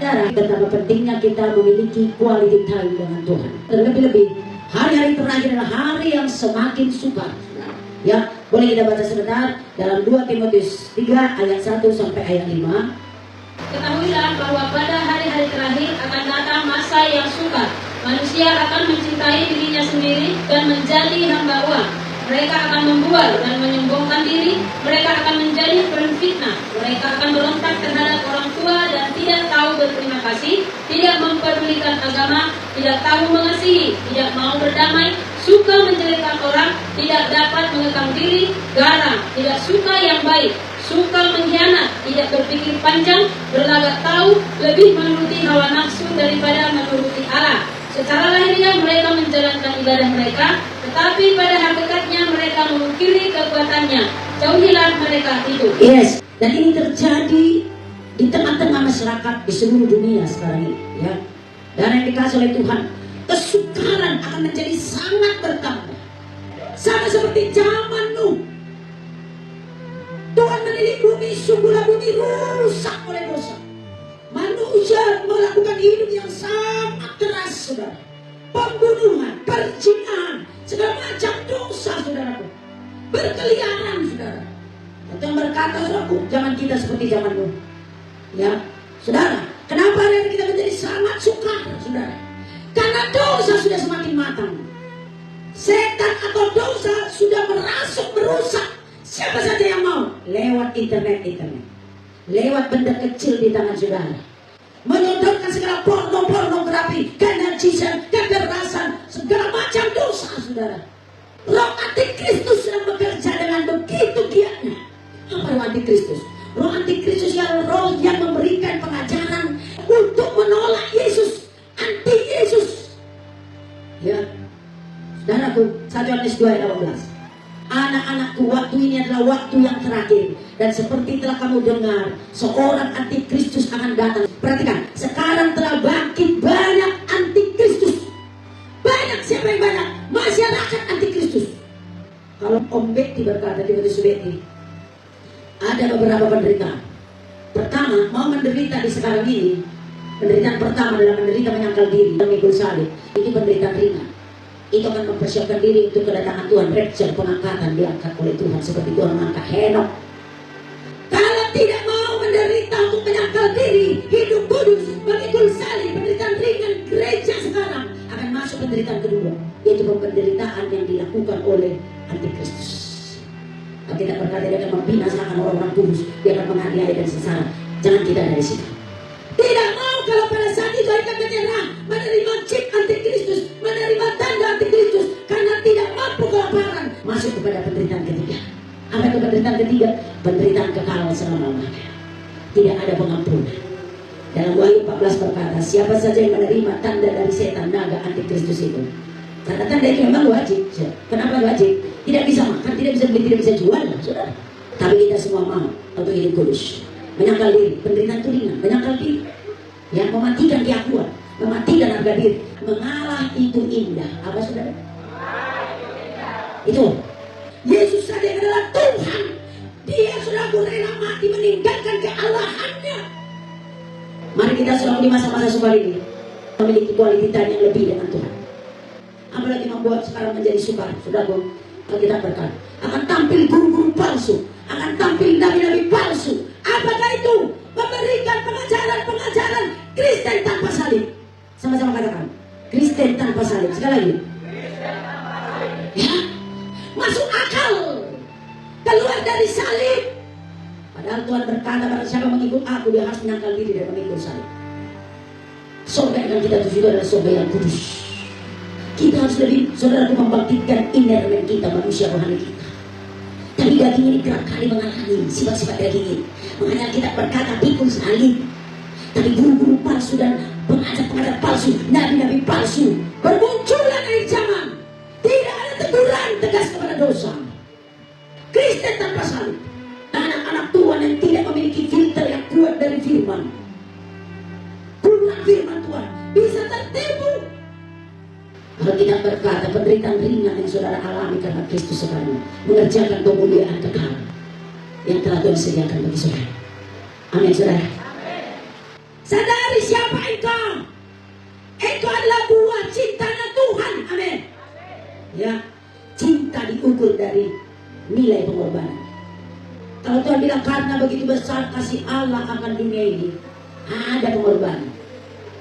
Saudara, betapa pentingnya kita memiliki quality time dengan Tuhan. Terlebih-lebih, hari-hari terakhir adalah hari yang semakin sukar. Ya, boleh kita baca sebentar dalam 2 Timotius 3 ayat 1 sampai ayat 5. Ketahuilah bahwa pada hari-hari terakhir akan datang masa yang sukar. Manusia akan mencintai dirinya sendiri dan menjadi hamba uang. Mereka akan membual dan menyombongkan diri. Mereka akan menjadi penfitnah. Mereka akan berontak terhadap orang tua dan tidak tahu berterima kasih, tidak mempedulikan agama, tidak tahu mengasihi, tidak mau berdamai, suka menjelekkan orang, tidak dapat mengekang diri, garang, tidak suka yang baik, suka mengkhianat, tidak berpikir panjang, berlagak tahu, lebih menuruti hawa nafsu daripada menuruti Allah. Secara lahiriah mereka menjalankan ibadah mereka, tetapi pada hakikatnya mereka memungkiri kekuatannya. Jauhilah mereka itu. Yes, dan ini terjadi di tengah-tengah masyarakat di seluruh dunia sekarang ini. Ya, dan yang dikasih oleh Tuhan, kesukaran akan menjadi sangat bertambah. Sama seperti zaman Nuh. Tuhan menilik bumi, sungguhlah bumi rusak oleh dosa. Manusia melakukan hidup yang sangat keras, saudara. Pembunuhan, perzinahan, segala macam dosa, saudaraku. Berkeliaran, saudara. Yang berkata, saudaraku, jangan kita seperti zaman Nuh. Ya, saudara. Kenapa hari kita menjadi sangat sukar, saudara? Karena dosa sudah semakin matang. Setan atau dosa sudah merasuk, merusak siapa saja yang mau lewat internet. Lewat benda kecil di tangan saudara, menyodorkan segala pornografi, kenarcisan, kekerasan, segala macam dosa, saudara. Roh antikristus sedang bekerja dengan begitu giatnya. Apa roh antikristus? Roh antikristus yang roh yang memberikan pengajaran untuk menolak Yesus, anti Yesus. Ya, saudaraku, 1 Yohanes 2 ayat 18. Anak-anakku, waktu ini adalah waktu yang terakhir. Dan seperti telah kamu dengar, seorang antikristus akan datang. Perhatikan, sekarang telah bangkit banyak antikristus. Banyak, siapa yang banyak? Masyarakat antikristus. Kalau Om Betty berkata di Timotius Betty, ada beberapa penderitaan. Pertama, mau menderita di sekarang ini. Penderitaan pertama adalah menderita menyangkal diri, memikul salib. Ini penderitaan ringan. Itu akan mempersiapkan diri untuk kedatangan Tuhan, rapture, pengangkatan, diangkat oleh Tuhan seperti Tuhan mengangkat Henok. Kalau tidak mau menderita untuk menyangkal diri, hidup kudus, memikul salib, penderitaan ringan, gereja sekarang akan masuk penderitaan kedua, yaitu penderitaan yang dilakukan oleh antikristus. Alkitab berkata dia akan membinasakan orang-orang kudus, dia akan menganiaya dan sesara. Jangan kita dari situ. Tidak mau kalau pada saat itu mereka menyerah, menerima chip antikristus, menerima tanda antikristus, karena tidak mampu kelaparan, masuk kepada penderitaan ketiga. Apa itu penderitaan ketiga? Penderitaan kekal selama-lamanya. Tidak ada pengampunan. Dalam Wahyu 14 berkata, siapa saja yang menerima tanda dari setan, naga, antikristus itu. Tanda-tanda itu memang wajib. Kenapa wajib? Tidak bisa makan, tidak bisa beli, tidak bisa jual, saudara. Tapi kita semua mau untuk hidup kudus. Menyangkal diri, penderitaan itu ringan, menyangkal diri. Yang mematikan keakuan, mematikan harga diri. Mengalah itu indah. Apa saudara? Itu Yesus saja adalah Tuhan. Dia sudah rela mati meninggalkan kealahannya. Mari kita selalu di masa-masa sukar ini memiliki quality time yang lebih dengan Tuhan. Apalagi membuat sekarang menjadi sukar, saudaraku. Kita berkata akan tampil guru-guru palsu, akan tampil nabi-nabi palsu. Apakah itu? Memberikan pengajaran Kristen tanpa salib. Sama-sama katakan, Kristen tanpa salib. Sekali lagi. Ya, masuk akal. Keluar dari salib. Padahal Tuhan berkata, barang siapa mengikut aku, dia harus menyangkal diri dan mengikut salib. Surga yang kita tuju adalah surga yang kudus. Kita harus lebih, saudara, membangkitkan inner man kita, manusia rohani kita. Tapi daging ini kerap kali mengalami sifat-sifat daging ini. Makanya kita berkata pikul salib. Tapi guru-guru palsu dan pengajar-pengajar palsu, nabi-nabi palsu bermunculan dari zaman. Tidak ada teguran tegas kepada dosa. Kristen tanpa salib. Anak-anak Tuhan yang tidak memiliki filter yang kuat dari firman. Kurang firman Tuhan bisa tertipu. Kalau tidak berkata penderitaan ringan yang saudara alami karena Kristus sekarang mengerjakan kemuliaan kekal yang telah Tuhan sediakan bagi saudara. Amin, saudara. Sadar dari siapa engkau? Engkau adalah buah cintanya Tuhan. Amin. Ya, cinta diukur dari nilai pengorbanan. Kalau Tuhan bilang karena begitu besar kasih Allah akan dunia ini, ada pengorbanan.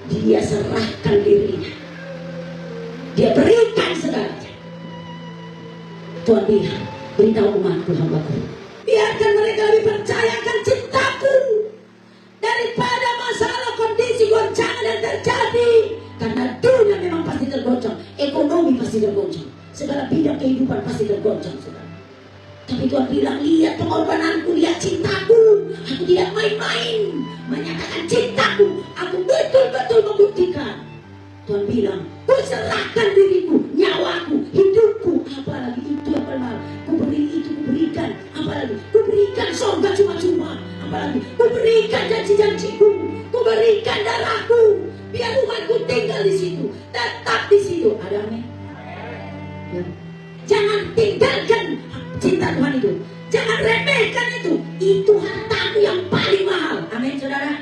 Dia serahkan dirinya. Dia berikan segalanya. Tuhan bilang, beritahu umatku hambaku, biarkan mereka lebih percayakan cintaku daripada masalah kondisi goncangan yang terjadi. Karena dunia memang pasti tergoncang, ekonomi pasti tergoncang, segala bidang kehidupan pasti tergoncang, saudara. Tapi Tuhan bilang, lihat pengorbananku, lihat cintaku. Aku tidak main-main menyatakan cintaku. Aku betul-betul membuktikan. Tuhan bilang, ku serahkan diriku, nyawaku, hidupku. Apalagi itu yang paling ku beri itu, ku berikan. Apalagi ku berikan surga cuma-cuma. Apalagi ku berikan janji-janjiku, ku berikan darahku. Biar umatku tinggal di situ, tetap di situ. Ada amin? Ya. Jangan tinggalkan cinta Tuhan itu. Jangan remehkan itu. Itu hartamu yang paling mahal. Amin, saudara.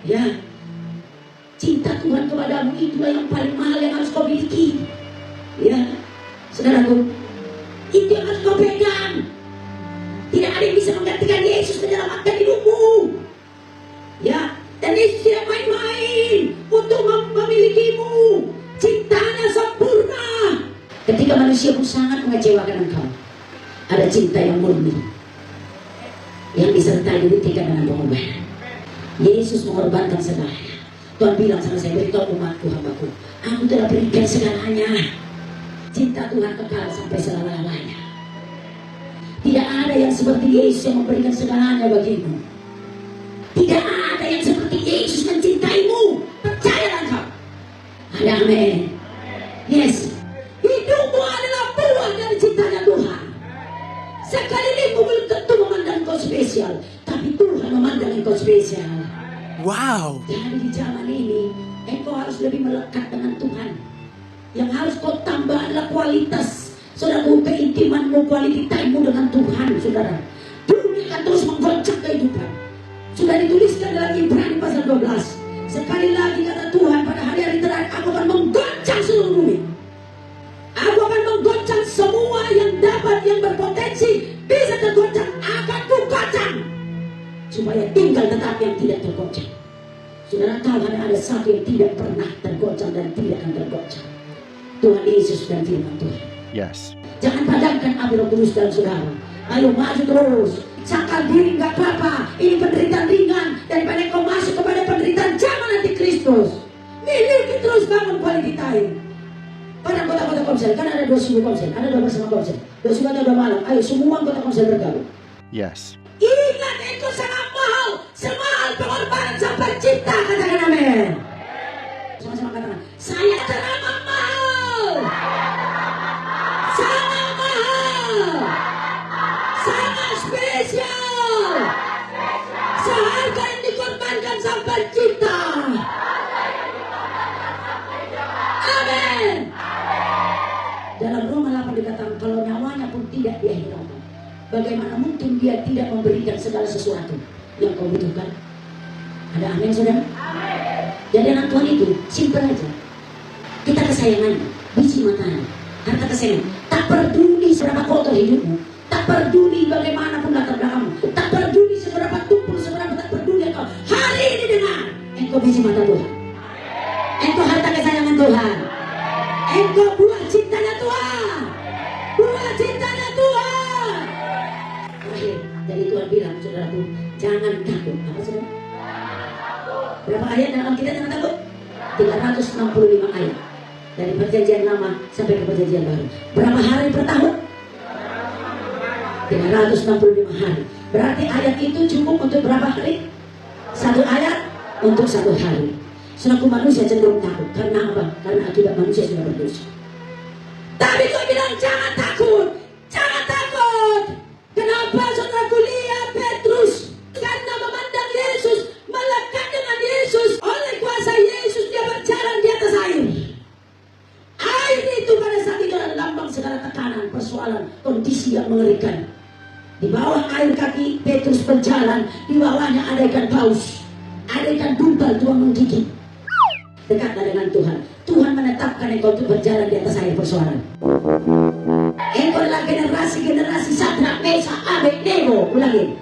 Ya. Cinta Tuhan kepadamu itulah yang paling mahal yang harus kau miliki. Ya. Saudaraku, itu yang harus kau pegang. Tidak ada yang bisa menggantikan Yesus menyelamatkan hidupmu. Ya. Dan Yesus tidak main-main untuk memilikimu. Cintanya sempurna. Ketika manusia pun sangat mengecewakan engkau, ada cinta yang murni yang disertai dibuktikan dengan pengorbanan. Yesus mengorbankan segalanya. Tuhan bilang sama saya, beritahu umatku hambaku, aku telah berikan segalanya. Cinta Tuhan kekal sampai selama-lamanya. Tidak ada yang seperti Yesus yang memberikan segalanya bagimu. Tidak ada yang seperti Yesus mencintaimu. Percayalah engkau. Ada amin. Yes. Hidupmu adalah buah dari cintanya Tuhan. Sekalipun belum tentu memandang kau spesial, tapi Tuhan memandang engkau spesial. Wow. Jadi di zaman ini, engkau harus lebih melekat dengan Tuhan. Yang harus kau tambah adalah kualitas, saudara, keintimanmu, quality time-mu dengan Tuhan, saudara. Dunia akan terus menggoncang kehidupan. Sudah dituliskan dalam Ibrani pasal 12. Sekali lagi kata Tuhan, pada hari-hari terakhir aku akan menggoncang seluruh bumi. Aku akan menggoncang semua yang dapat, yang berpotensi bisa tergoncang, akan kugoncang. Supaya tinggal tetap yang tidak tergoncang. Saudara tahu ada satu yang tidak pernah tergoncang dan tidak akan tergoncang. Tuhan Yesus dan firman Tuhan. Yes. Jangan padamkan api Roh Kudus dalam saudara. Ayo maju terus. Sangkal diri gak apa-apa. Ini penderitaan ringan daripada kau masuk kepada penderitaan zaman antikristus. Miliki terus, bangun quality time. Pada kota-kota komsel, kan ada 2 komsel, ada 2 bersama komsel. 2 subuh atau 2 malam. Ayo semua kota komsel bergabung. Yes. Ingat itu sangat mahal. Semahal pengorbanan sang pencipta. Katakan amin. Sama-sama katakan, saya teramat mahal. Sangat mahal. Sangat spesial. Seharga yang dikorbankan sang pencipta. Amin. Dalam Roma 8 dikatakan, kalau nyawanya pun tidak dia hiraukan, bagaimana mungkin dia tidak memberikan segala sesuatu yang kau butuhkan? Ada amin, saudara? Amin. Jadi anak Tuhan itu simpel aja. Kita kesayangan, biji matanya, harta kesayangan. Tak peduli seberapa kotor hidupmu, tak peduli bagaimanapun latar belakangmu, tak peduli seberapa tumpul, seberapa tak peduli engkau. Hari ini dengar, engkau biji mata Tuhan, engkau harta kesayangan Tuhan, engkau buah cintanya Tuhan, buah cintanya Tuhan. Akhir dari Tuhan bilang, saudaraku, jangan takut. Apa saudara? Berapa ayat dalam kita jangan takut? 365 ayat. Dari perjanjian lama sampai ke perjanjian baru. Berapa hari per tahun? 365 hari. Berarti ayat itu cukup untuk berapa hari? 1 ayat untuk 1 hari. Saudaraku, manusia cenderung takut. Karena apa? Karena akibat manusia sudah berdosa. Tapi kau bilang jangan takut. Jangan takut. Kenapa saudaraku? Lihat Petrus. Karena memandang Yesus, melekat dengan Yesus, oleh kuasa Yesus dia berjalan di atas air. Air itu pada saat itu adalah lambang segala tekanan, persoalan, kondisi yang mengerikan. Di bawah air kaki Petrus berjalan, di bawahnya ada ikan paus. ada ikan dumpal tuang menggigit. Dekatlah dengan Tuhan. Tuhan menetapkan engkau untuk berjalan di atas air persoalan. Engkau adalah generasi Sadrak, Mesak, Abednego. Ulangi.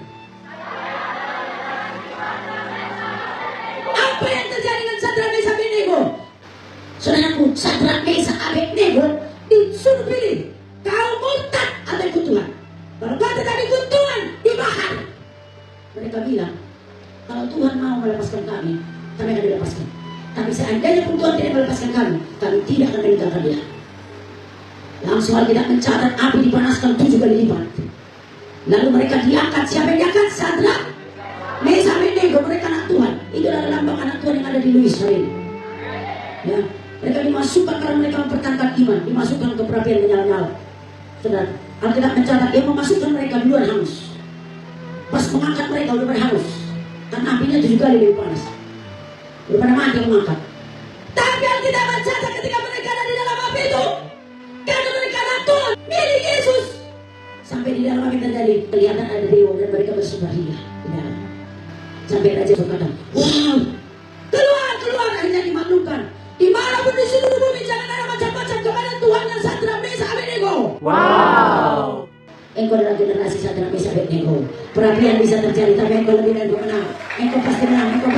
Apa yang terjadi dengan Sadrak, Mesak, Abednego? Saudaraku, Sadrak, Mesak, Abednego disuruh pilih. Kau murtad atau ikut Tuhan? Kalau kau tetap ikut Tuhan, dibakar. Mereka bilang, kalau Tuhan mau melepaskan kami akan dilepaskan. Tapi seandainya pun Tuhan tidak melepaskan kami tidak akan meninggalkan dia. Langsung Alkitab mencatat api dipanaskan 7 kali lipat. Lalu mereka diangkat. Siapa yang diangkat? Sadrak, Mesak, Abednego. Mereka anak Tuhan. Itu adalah lambang anak Tuhan yang ada di Luis hari ini. Ya, mereka dimasukkan karena mereka mempertahankan iman. Dimasukkan ke perapian menyala-nyala. Saudara, Alkitab mencatat dia memasukkan mereka duluan hangus. Pas mengangkat mereka udah berhangus. Karena apinya 7 kali lebih panas. Daripada mati yang mengangkat. Tapi Alkitab mencatat ketika mereka ada di dalam api itu, karena mereka anak Tuhan, milik Yesus. Sampai di dalam api terjadi kelihatan ada dewa dan mereka bersukaria di dalam. Sampai Raja berkata, wow, keluar, akhirnya dimaklumkan. Dimanapun di seluruh bumi jangan ada macam-macam kepada Tuhan yang Sadrak, Mesak, Abednego. Wow. Engkau adalah generasi Sadrak, Mesak, Abednego. Perapian bisa terjadi, tapi engkau lebih dari pemenang. Engkau pasti menang. Engkau